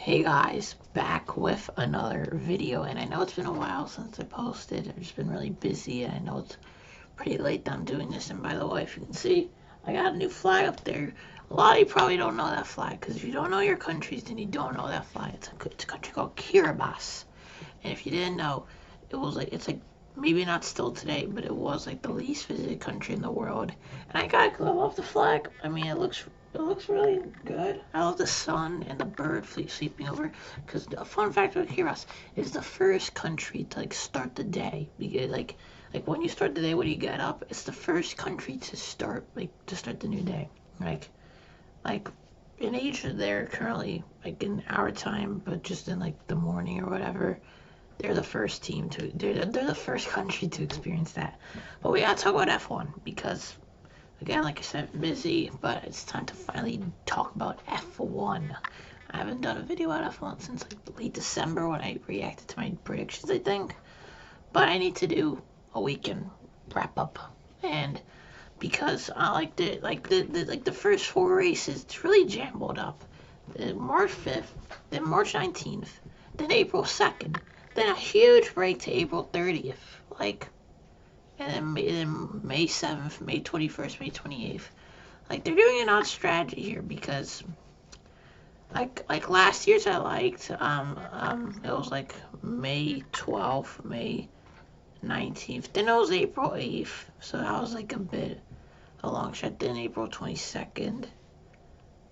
Hey guys, back with another video, and I know it's been a while since I posted. I've just been really busy, and I know it's pretty late that I'm doing this. And by the way, if you can see, I got a new flag up there. A lot of you probably don't know that flag, because if you don't know your countries, then you don't know that flag. It's a country called Kiribati, and if you didn't know, it's like maybe not still today, but it was like the least visited country in the world. And I love the flag. I mean, it looks really good. I love the sun and the bird fleet sweeping over. Because a fun fact about Kiribati is the first country to like start the day. Because like when you start the day, when you get up, it's the first country to start the new day. Like in Asia, they're currently like in our time, but just in like the morning or whatever. They're the first country to experience that. But we gotta talk about F1 because again, like I said, I'm busy, but it's time to finally talk about F1. I haven't done a video about F1 since like late December when I reacted to my predictions, I think. But I need to do a weekend wrap up, and because I like the first four races, it's really jumbled up. March 5th, then March 19th, then April 2nd, then a huge break to April 30th, and then May 7th, May 21st, May 28th. Like, they're doing an odd strategy here because, like last year's I liked, it was like May 12th, May 19th, then it was April 8th, so that was like a long shot, then April 22nd.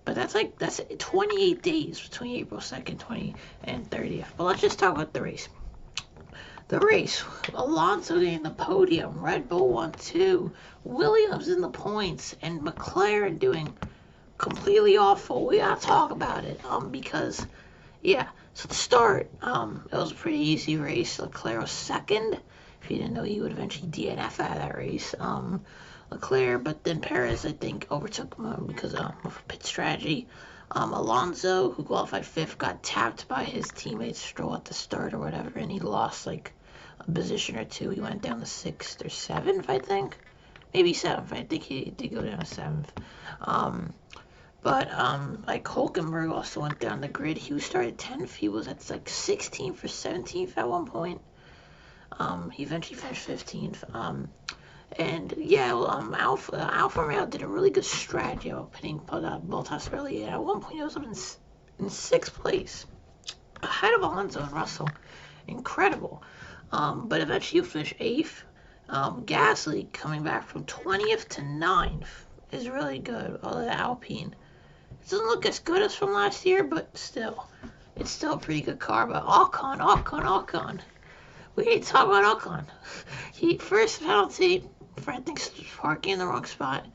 But that's 28 days between April 2nd, 20 and 30th. But let's just talk about the race. The race, Alonso getting the podium, Red Bull won 2, Williams in the points, and McLaren doing completely awful. We gotta talk about it, because, yeah, so to start, it was a pretty easy race. Leclerc was second. If you didn't know, he would eventually DNF out of that race. Leclerc, but then Perez, I think, overtook him because of pit strategy. Alonso, who qualified 5th, got tapped by his teammate Stroll at the start or whatever, and he lost like a position or two. He went down to 6th or 7th, I think. Maybe 7th. I think he did go down to 7th. But like Hulkenberg also went down the grid. He started 10th. He was at like 16th or 17th at one point. He eventually finished 15th. And yeah, Alfa Romeo did a really good strategy of pitting Bottas early. At one point, he was up in 6th place, ahead of Alonso and Russell. Incredible. But eventually, you finish 8th. Gasly coming back from 20th to 9th is really good. Although Alpine, it doesn't look as good as from last year, but still, it's still a pretty good car. But Ocon. We need to talk about Ocon. He first penalty for I think parking in the wrong spot,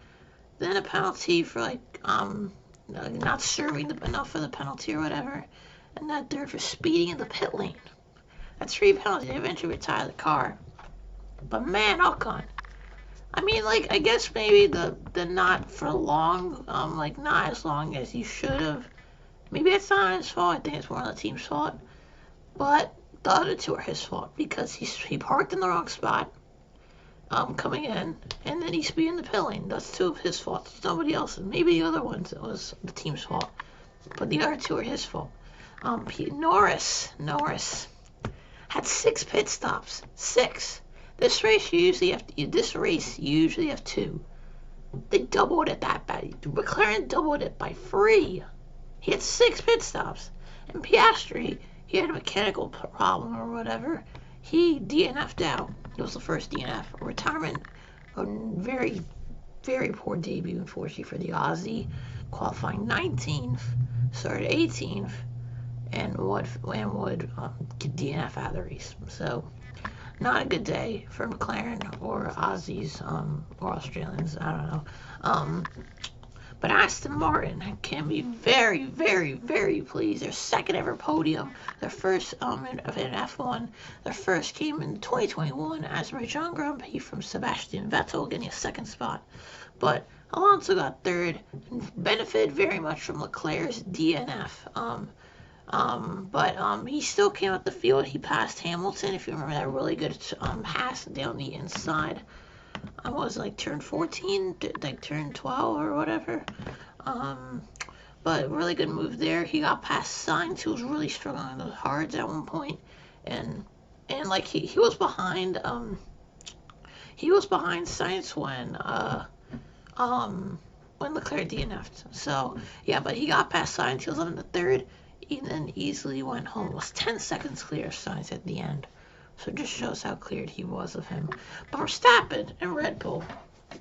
then a penalty for not serving enough for the penalty or whatever, and that third for speeding in the pit lane. That's 3 penalties. They eventually retire the car. But man, Ocon. I mean, like, I guess maybe the not for long, not as long as you should have. Maybe it's not his fault. I think it's more on the team's fault. But the other 2 are his fault because he parked in the wrong spot, coming in, and then he's speeding the pit lane. That's 2 of his faults. It's nobody else's. Maybe the other ones, it was the team's fault. But the other 2 are his fault. Norris had 6 pit stops. 6. This race you usually have 2. They doubled it that bad. McLaren doubled it by 3. He had 6 pit stops. And Piastri, he had a mechanical problem or whatever. He DNF'd out. It was the first DNF. A retirement. A very, very poor debut, unfortunately, for the Aussie. Qualifying 19th. Started 18th. And would DNF out of the race. So, not a good day for McLaren or Aussies or Australians. I don't know. But Aston Martin can be very, very, very pleased. Their second ever podium. Their first in F1. Their first came in 2021 Azerbaijan Grand Prix from Sebastian Vettel, getting a 2nd spot. But Alonso got 3rd and benefited very much from Leclerc's DNF. But he still came out the field. He passed Hamilton, if you remember that really good pass down the inside. I was like turn 14, like turn 12 or whatever. but really good move there. He got past Sainz, who was really struggling on those hards at one point, and like he was behind Sainz when Leclerc DNF'd. So yeah, but he got past Sainz. He was up in the third, and then easily went home. It was 10 seconds clear of Sainz at the end. So it just shows how cleared he was of him. But Verstappen and Red Bull,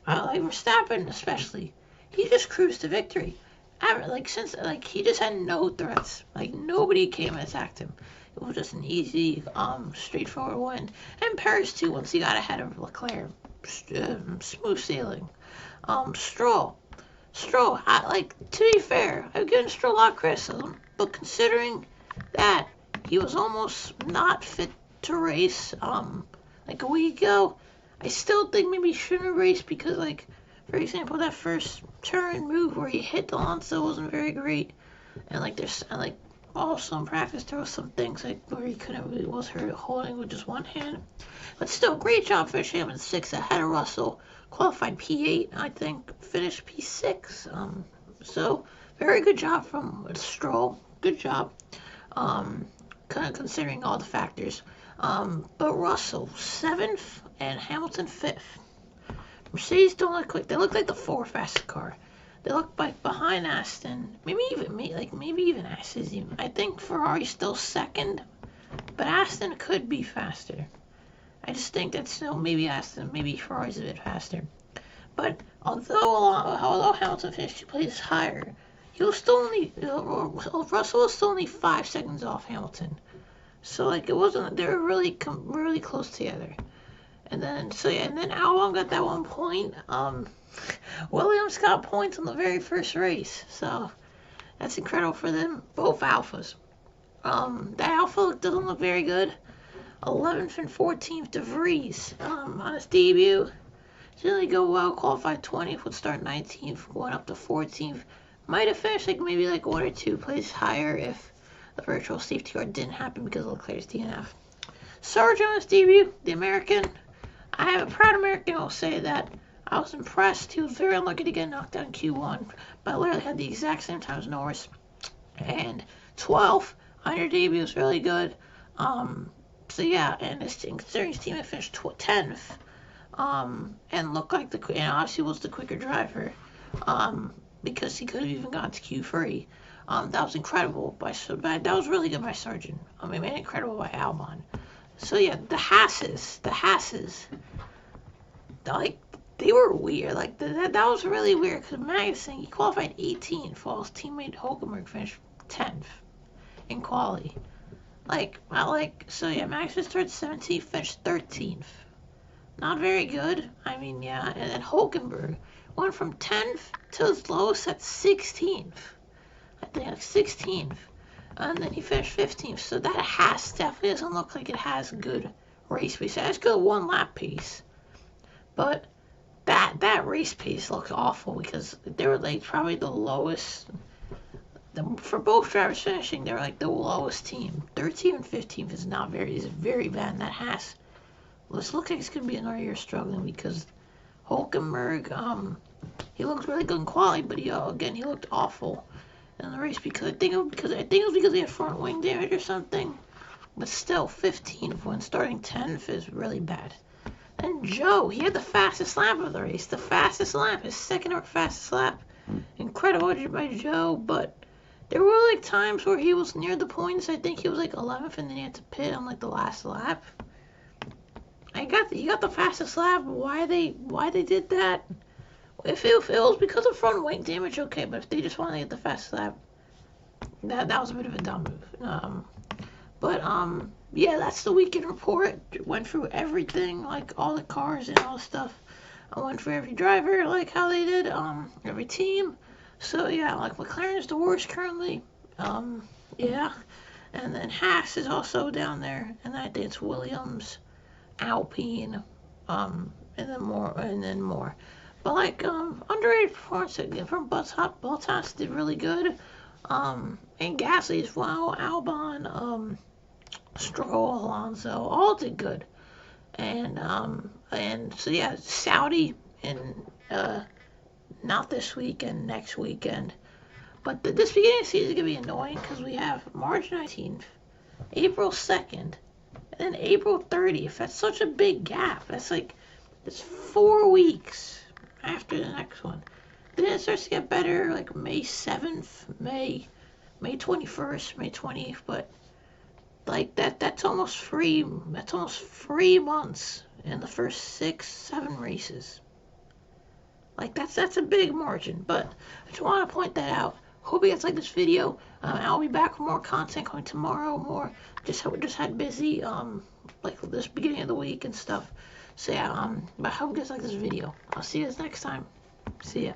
like Verstappen especially, he just cruised to victory. He just had no threats. Like nobody came and attacked him. It was just an easy, straightforward win. And Perez too, once he got ahead of Leclerc, smooth sailing. Stroll, to be fair, I've given Stroll a lot of criticism, but considering that he was almost not fit to race, like a week ago, I still think maybe he shouldn't have raced because, like, for example, that first turn move where he hit Alonso wasn't very great, and also in practice there was some things like where he was hurt holding with just one hand, but still, great job finishing him in 6th ahead of Russell. Qualified P8, I think, finished P6. So very good job from Stroll. Good job. Kind of considering all the factors. But Russell 7th and Hamilton 5th. Mercedes don't look quick. They look like the 4th fastest car. They look like behind Aston. Maybe even Aston. I think Ferrari's still 2nd, but Aston could be faster. I just think that still maybe Ferrari's a bit faster. But although Hamilton finished 2 places higher, he was still only Russell was still only 5 seconds off Hamilton. So like it wasn't, they were really close together. And then Albon got that 1 point. Williams got points on the very first race, so that's incredible for them. Both Alphas. The Alpha doesn't look very good. 11th and 14th De Vries on his debut. Didn't really go well. Qualified 20th, would start 19th, going up to 14th. Might have finished maybe 1 or 2 places higher if the virtual safety car didn't happen because of Leclerc's DNF. Sargent on his debut, the American. I have a proud American who will say that I was impressed. He was very unlucky to get knocked out in Q1, but I literally had the exact same time as Norris. And 12th on your debut was really good. So yeah, and considering his team had finished 10th, and looked like and obviously was the quicker driver, because he could have even gone to Q3. That was incredible that was really good by Sargent. Incredible by Albon. So yeah, the Hasses, they were weird. That was really weird because Magnussen, he qualified 18th while his teammate Hulkenberg finished 10th in quali. Magnussen started 17th, finished 13th. Not very good. And then Hulkenberg went from 10th to his lowest at 16th. I think 16th. And then he finished 15th. So that Haas definitely doesn't look like it has good race pace. It has good 1 lap pace. But that race pace looks awful because they were probably the lowest. For both drivers finishing, they're the lowest team. 13th and 15th is very bad. And that Haas, let's look like it's gonna be another year struggling because Hulkenberg, he looked really good in quality, but he looked awful in the race because I think it was because he had front wing damage or something. But still, 15th when starting 10th is really bad. And Joe, he had the fastest lap of the race. The fastest lap, his 2nd or fastest lap. Incredible by Joe, but there were times where he was near the points. I think he was 11th, and then he had to pit on the last lap. He got the fastest lap. Why they did that? If it was because of front wing damage, okay. But if they just wanted to get the fastest lap, that was a bit of a dumb move. Yeah, that's the weekend report. Went through everything, all the cars and all the stuff. I went through every driver, how they did, every team. So yeah, McLaren is the worst currently. Yeah. And then Haas is also down there, and I think it's Williams, Alpine, and then more. But underrated performance again from Bottas did really good. And Gasly as well, Albon, Stroll, Alonso, all did good. And so yeah, Saudi and not this weekend, next weekend. But this beginning of season is going to be annoying because we have March 19th, April 2nd, and then April 30th. That's such a big gap. That's like, it's 4 weeks after the next one. Then it starts to get better, like May 7th, May 21st, May 20th, but like that's almost 3 months in the first 6-7 races. Like that's a big margin, but I just want to point that out. Hope you guys like this video. I'll be back with more content coming tomorrow. More just had busy like this beginning of the week and stuff. So yeah, but I hope you guys like this video. I'll see you guys next time. See ya.